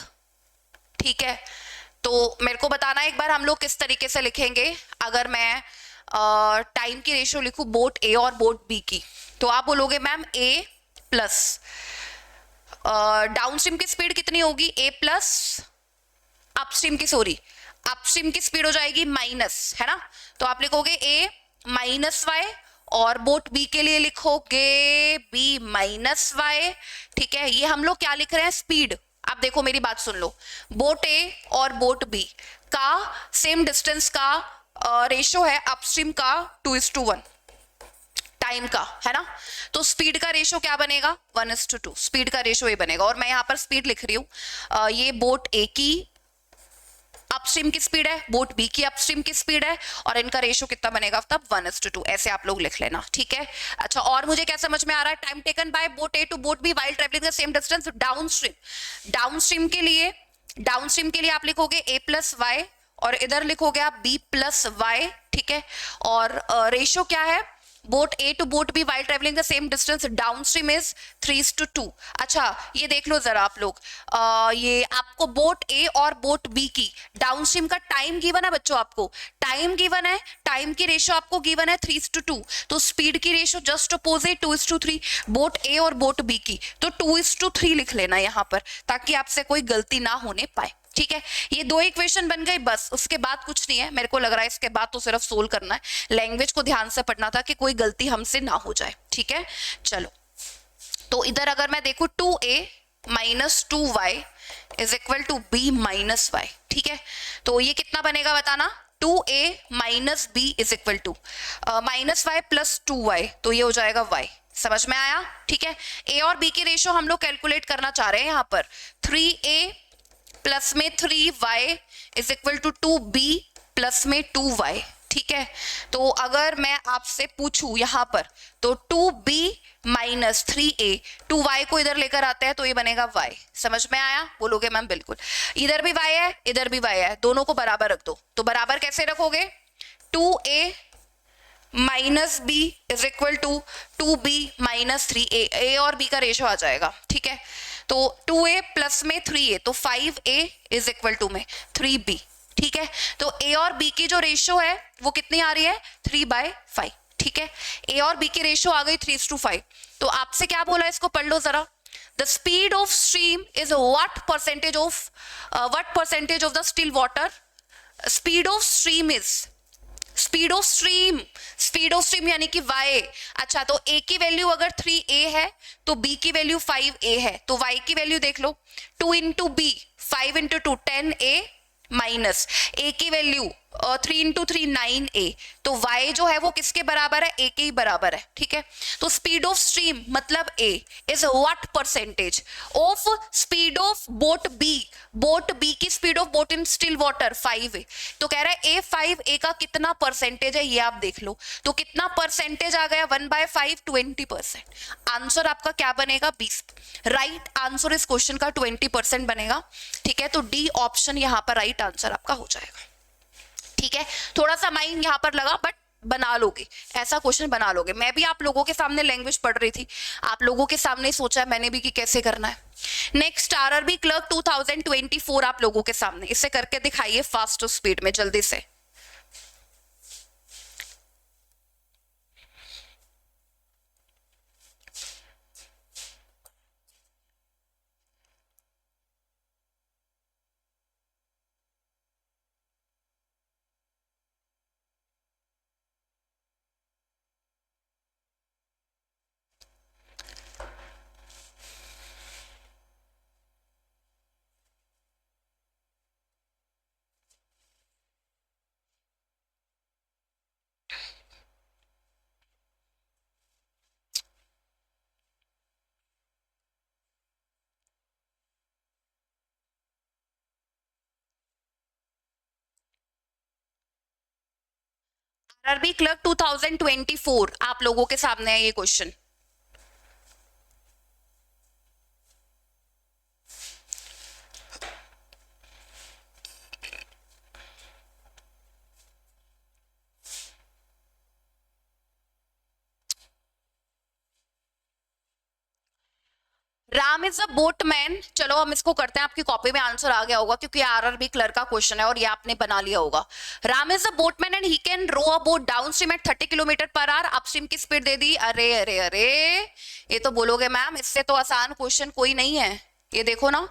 ठीक है। तो मेरे को बताना एक बार हम लोग किस तरीके से लिखेंगे। अगर मैं टाइम की रेशियो लिखूं बोट ए और बोट बी की, तो आप बोलोगे मैम ए प्लस डाउनस्ट्रीम की स्पीड कितनी होगी, ए प्लस अपस्ट्रीम की स्पीड हो जाएगी माइनस, है ना। तो आप लिखोगे ए माइनस वाई, और बोट बी के लिए लिखोगे बी माइनस वाई, ठीक है। ये हम लोग क्या लिख रहे हैं, स्पीड। अब देखो मेरी बात सुन लो, बोट ए और बोट बी का सेम डिस्टेंस का रेशो है अपस्ट्रीम का 2:1 टाइम का, है ना। तो स्पीड का रेशो क्या बनेगा, 1:2, स्पीड का रेशो ये बनेगा। और मैं यहां पर स्पीड लिख रही हूं, ये बोट ए की अपस्ट्रीम की स्पीड है, बोट बी की अपस्ट्रीम की स्पीड है, और इनका रेशो कितना बनेगा तब 1:2, ऐसे आप लोग लिख लेना, ठीक है। अच्छा, और मुझे क्या समझ में आ रहा है, time taken by boat A to boat B while travelling the same distance downstream के लिए आप लिखोगे a प्लस वाई, और इधर लिखोगे आप b प्लस वाई, ठीक है। और रेशो क्या है, boat A to boat B while travelling the same distance downstream is 3:2। अच्छा, ये देख लो जरा आप लोग, ये आपको बोट ए और बोट बी की डाउनस्ट्रीम का टाइम गिवन है बच्चों, आपको टाइम गिवन है, टाइम की रेशो आपको गिवन है 3:2, तो स्पीड की ratio just opposite 2:3, boat A और बोट बी की, तो 2:3 लिख लेना यहाँ पर, ताकि आपसे कोई गलती ना होने पाए, ठीक है। ये 2 इक्वेशन बन गई, बस उसके बाद कुछ नहीं है। मेरे को लग रहा है इसके बाद तो सिर्फ सोल्व करना है, लैंग्वेज को ध्यान से पढ़ना था कि कोई गलती हमसे ना हो जाए, ठीक है। चलो, तो इधर अगर मैं देखूं 2a minus 2y is equal to b minus y, ठीक है। तो ये कितना बनेगा बताना, 2a minus b is equal to minus y plus 2y, तो ये हो जाएगा y। समझ में आया, ठीक है। a और b की रेशो हम लोग कैलकुलेट करना चाह रहे हैं यहाँ पर, 3a प्लस में 3y is equal to 2b plus में 2y, ठीक है। तो अगर मैं आपसे पूछूं यहाँ पर, तो 2b माइनस 3a, 2y को इधर लेकर आते हैं तो ये बनेगा y। समझ में आया, बोलोगे मैम बिल्कुल, इधर भी y है इधर भी y है, दोनों को बराबर रख दो। तो बराबर कैसे रखोगे, 2a minus b is equal to 2b minus 3a, a और b का रेशो आ जाएगा, ठीक है। तो 2a प्लस में 3a, तो 5a इज इक्वल टू में 3b, ठीक है। तो a और b की जो रेशो है वो कितनी आ रही है, 3/5, ठीक है। a और b की रेशो आ गई 3:5। तो आपसे क्या बोला, इसको पढ़ लो जरा, the speed of stream is what percentage of the still water, speed of stream is speed of stream यानी कि y। अच्छा, तो a की वैल्यू अगर 3a है तो b की वैल्यू 5a है, तो y की वैल्यू देख लो, 2 into b, 5 into 2 10a, minus a की वैल्यू 3 इंटू 3 9a, तो y जो है वो किसके बराबर है, a के ही बराबर है, ठीक है। तो स्पीड ऑफ स्ट्रीम मतलब a is what percentage of speed of boat b की speed of boat in still water 5a, तो कह रहा है a का कितना परसेंटेज है, ये आप देख लो। तो कितना परसेंटेज आ गया, 1/5, 20%। आंसर आपका क्या बनेगा, 20। राइट आंसर इस क्वेश्चन का 20% बनेगा, ठीक है। तो डी ऑप्शन यहाँ पर राइट आंसर आपका हो जाएगा, ठीक है। थोड़ा सा माइंड यहाँ पर लगा, बट बना लोगे, ऐसा क्वेश्चन बना लोगे। मैं भी आप लोगों के सामने लैंग्वेज पढ़ रही थी, आप लोगों के सामने सोचा मैंने भी कि कैसे करना है। नेक्स्ट आरआरबी क्लर्क 2024 आप लोगों के सामने, इसे करके दिखाइए फास्ट स्पीड में जल्दी से। आरआरबी क्लर्क 2024 आप लोगों के सामने है ये question. Ram is a boatman. चलो हम इसको करते हैं, आपकी कॉपी में आंसर आ गया होगा क्योंकि आरआरबी क्लर्क का क्वेश्चन है और ये आपने बना लिया होगा। Ram is a boatman and he can row a boat down stream at 30 kilometre per hour. Upstream की स्पीड दे दी। अरे अरे अरे, ये तो बोलोगे मैम इससे तो आसान क्वेश्चन कोई नहीं है। ये देखो ना,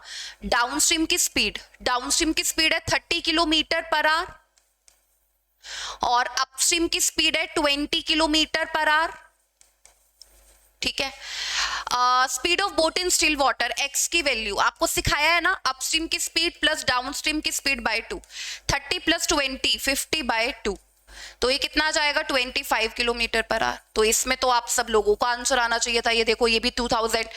डाउनस्ट्रीम की स्पीड, डाउनस्ट्रीम की स्पीड है 30 किलोमीटर पर आवर और अपस्ट्रीम की स्पीड है 20 किलोमीटर पर आवर। ठीक है। Speed of boat in still water, x की वैल्यू आपको सिखाया है ना, अपस्ट्रीम की स्पीड प्लस डाउनस्ट्रीम की स्पीड बाय 2, 30 प्लस 20 50 बाय 2, तो ये कितना आ जाएगा 25 किलोमीटर पर आवर। तो इसमें तो आप सब लोगों का आंसर आना चाहिए था। ये देखो ये भी 2000।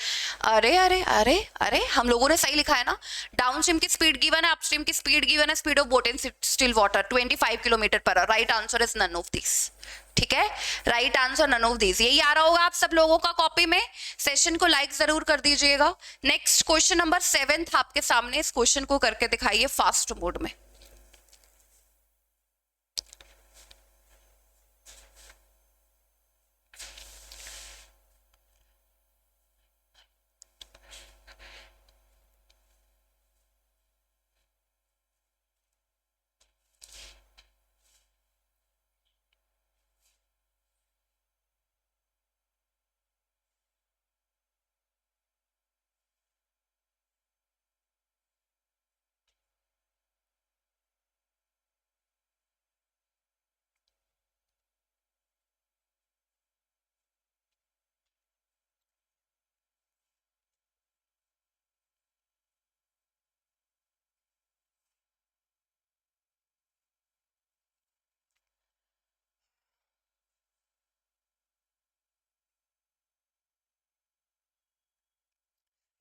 अरे अरे अरे अरे, हम लोगों ने सही लिखा है ना। डाउनस्ट्रीम की स्पीड गिवन है, अपस्ट्रीम की स्पीड गिवन है, speed of boat in still water 25 kilometre per hour. Right answer is none of this. ठीक है, right answer none of this. यही आ रहा होगा आप सब लोगों का कॉपी में। सेशन को लाइक जरूर कर दीजिएगा। नेक्स्ट क्वेश्चन नंबर 7 आपके सामने, इस क्वेश्चन को करके दिखाइए फास्ट मोड में।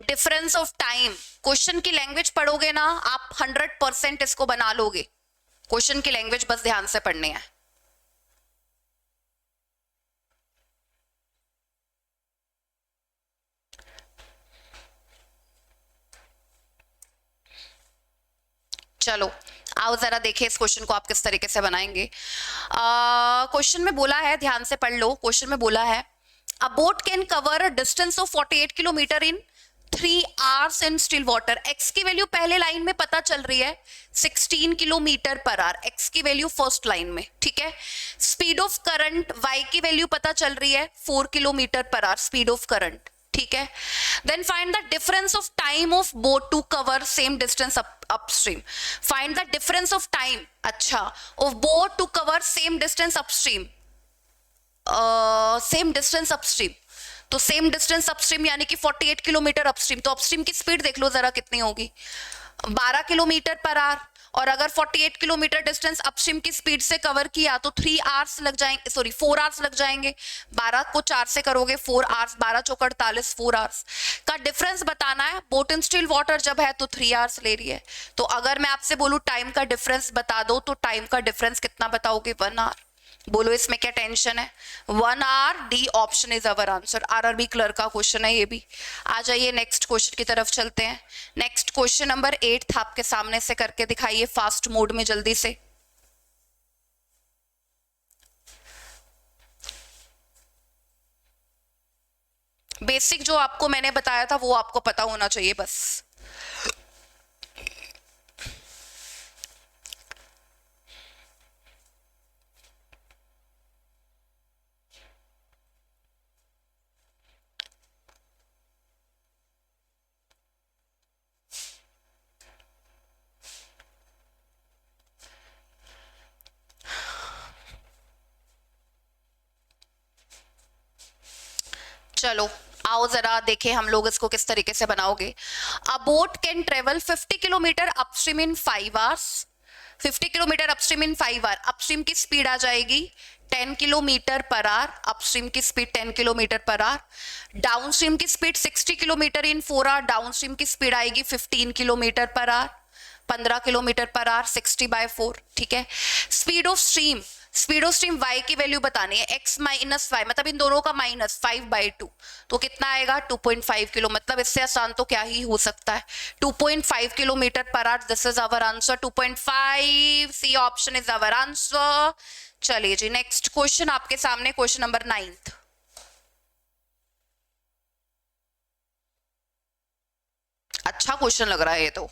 डिफरेंस ऑफ टाइम, क्वेश्चन की लैंग्वेज पढ़ोगे ना आप 100% इसको बना लोगे। क्वेश्चन की लैंग्वेज बस ध्यान से पढ़नी है। चलो आओ जरा देखिए इस क्वेश्चन को आप किस तरीके से बनाएंगे। क्वेश्चन में बोला है, ध्यान से पढ़ लो। क्वेश्चन में बोला है अ boat can cover a distance of 48 kilometre in 3 hours in still water. X की वैल्यू पहले लाइन में पता चल रही है 16 किलोमीटर पर आवर, एक्स की वैल्यू फर्स्ट लाइन में। ठीक है। स्पीड ऑफ करंट, वाई की वैल्यू पता चल रही है 4 kilometre per hour, speed of current. ठीक है। Then find the difference of time of boat to cover same distance upstream. Find the difference of time, अच्छा, of boat to cover same distance upstream. Same distance upstream, तो सेम डिस्टेंस अपस्ट्रीम यानी कि 48 किलोमीटर अपस्ट्रीम। तो अपस्ट्रीम की स्पीड देख लो जरा कितनी होगी, 12 किलोमीटर पर आवर। और अगर 48 किलोमीटर डिस्टेंस अपस्ट्रीम की स्पीड से कवर किया तो 3 आवर्स लग जाएंगे, सॉरी 4 आवर्स लग जाएंगे। 12 को 4 से करोगे 4 आवर्स, 12 चौक 48, 4 आवर्स का डिफरेंस बताना है। बोट इन स्टिल वाटर जब है तो 3 आवर्स ले रही है। तो अगर मैं आपसे बोलूं टाइम का डिफरेंस बता दो तो टाइम का डिफरेंस कितना बताओगे? 1 आवर। बोलो इसमें क्या टेंशन है? 1 hour. D option is our answer. RRB clerk का क्वेश्चन है ये भी। आ जाइए नेक्स्ट क्वेश्चन की तरफ चलते हैं। नेक्स्ट क्वेश्चन नंबर 8 आपके सामने से करके दिखाइए फास्ट मोड में जल्दी से। बेसिक जो आपको मैंने बताया था वो आपको पता होना चाहिए बस। चलो आओ जरा देखें हम लोग इसको किस तरीके से बनाओगे। A boat can travel 50 kilometre upstream in 5 hours. 50 kilometre upstream in 5 hour. Upstream की स्पीड आ जाएगी 10 किलोमीटर पर आवर। अपस्ट्रीम की speed 10 kilometre per hour. Downstream की speed 60 kilometre in 4 hour. Downstream की स्पीड आएगी 15 kilometre per hour, 15 kilometre per hour, 60 by 4। ठीक है। Speed of stream, speed of stream y की वैल्यू बतानी है, x माइनस वाई, मतलब इन दोनों का माइनस 5/2, तो कितना आएगा 2.5 किलो। मतलब इससे आसान तो क्या ही हो सकता है, 2.5 kilometre per hour. This is our answer 2.5, C option is our answer. चलिए जी नेक्स्ट क्वेश्चन आपके सामने, क्वेश्चन नंबर 9। अच्छा क्वेश्चन लग रहा है ये तो।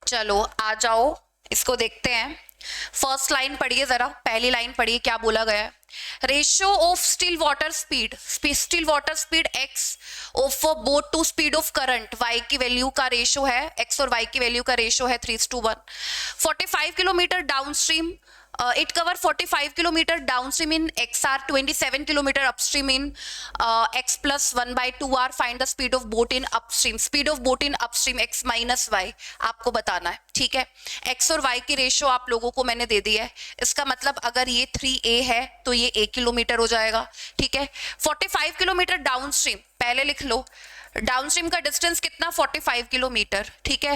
चलो आ जाओ, इसको देखते हैं। फर्स्ट लाइन पढ़िए जरा, पहली लाइन पढ़िए, क्या बोला गया है। Ratio of still water speed, still water speed x of boat to speed of current y की वैल्यू का रेशियो है, x और y की वैल्यू का रेशियो है 3:1। 45 kilometre down stream, it cover 45 kilometer downstream in XR, 27 kilometer upstream in X plus 1/2R. Find the speed of boat in upstream. Speed of boat in upstream X minus Y आपको बताना है, ठीक है। X और Y की रेशियो आप लोगों को मैंने दे दी है। इसका मतलब अगर ये 3A है तो ये 1 किलोमीटर हो जाएगा, ठीक है। 45 किलोमीटर डाउनस्ट्रीम पहले लिख लो, डाउनस्ट्रीम का डिस्टेंस कितना 45 किलोमीटर, ठीक है।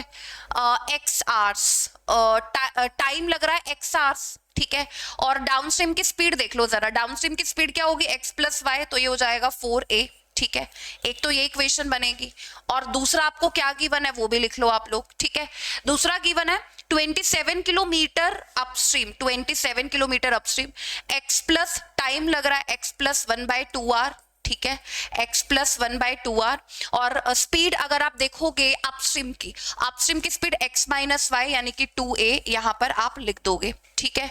एक्स आवर्स, टाइम लग रहा है एक्स आवर्स, ठीक है। और डाउनस्ट्रीम की स्पीड देख लो जरा, डाउनस्ट्रीम की स्पीड क्या होगी x प्लस वाई, तो ये हो जाएगा 4a, ठीक है। एक तो ये इक्वेशन बनेगी, और दूसरा आपको क्या गिवन है वो भी लिख लो आप लोग, ठीक है। दूसरा गिवन है 27 kilometre upstream, 27 kilometre upstream, x plus time लग रहा है x प्लस 1/2r, ठीक है, x प्लस 1/2r। और स्पीड अगर आप देखोगे अपस्ट्रीम की स्पीड x माइनस वाई यानी कि 2a यहां पर आप लिख दोगे, ठीक है।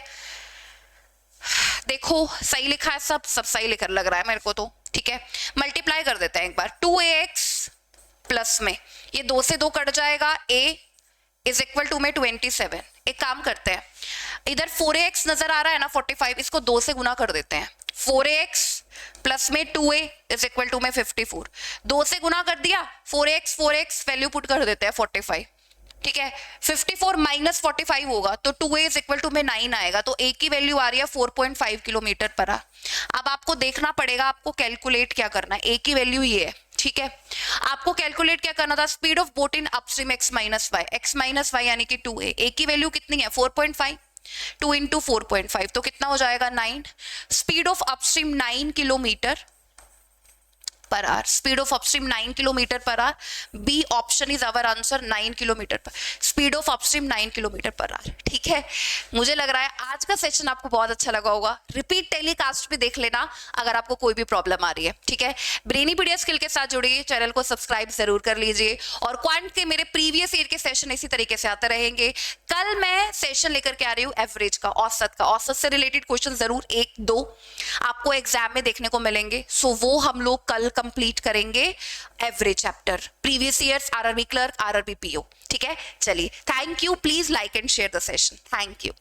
देखो सही लिखा है, सब सही लिखा लग रहा है मेरे को तो, ठीक है। मल्टीप्लाई कर देते हैं एक बार, 2ax प्लस में ये 2 से 2 कट जाएगा, a इज इक्वल टू में 27। एक काम करते हैं, इधर 4ax नजर आ रहा है ना 45, इसको 2 से गुना कर देते हैं। 4ax प्लस में 2a इज इक्वल टू में 54, 2 से गुना कर दिया, 4x वैल्यू पुट कर देते हैं 45, ठीक है। 54 माइनस 45 होगा तो 2a इज इक्वल टू में 9 आएगा, तो a की वैल्यू आ रही है 4.5 किलोमीटर पर आवर। अब आपको देखना पड़ेगा, आपको कैलकुलेट क्या करना है, a की वैल्यू ये है, ठीक है। आपको कैलकुलेट क्या करना था, speed of boat in upstream x minus y यानी कि 2a की वैल्यू कितनी है 4.5, 2 इंटू 4.5 तो कितना हो जाएगा 9। Speed of upstream 9 kilometre per hour, speed of upstream 9 kilometre per hour, B option is our answer 9 kilometre per, speed of upstream 9 kilometre per hour, ठीक है। मुझे लग रहा है आज का सेशन आपको बहुत अच्छा लगा होगा, रिपीट टेलीकास्ट भी देख लेना अगर आपको कोई भी प्रॉब्लम आ रही है, ठीक है। ब्रेनीपीडिया स्किल के साथ जुड़िए, चैनल को सब्सक्राइब जरूर कर लीजिए, और क्वांट के मेरे प्रीवियस ईयर के सेशन इसी तरीके से आते रहेंगे। कल मैं सेशन लेकर के आ रही हूँ एवरेज का, औसत से रिलेटेड क्वेश्चन जरूर 1-2 आपको एग्जाम में देखने को मिलेंगे, सो वो हम लोग कल कंप्लीट करेंगे average chapter, previous years, RRB clerk, RRB PO, ठीक है। चलिए, thank you, please like and share the session, thank you.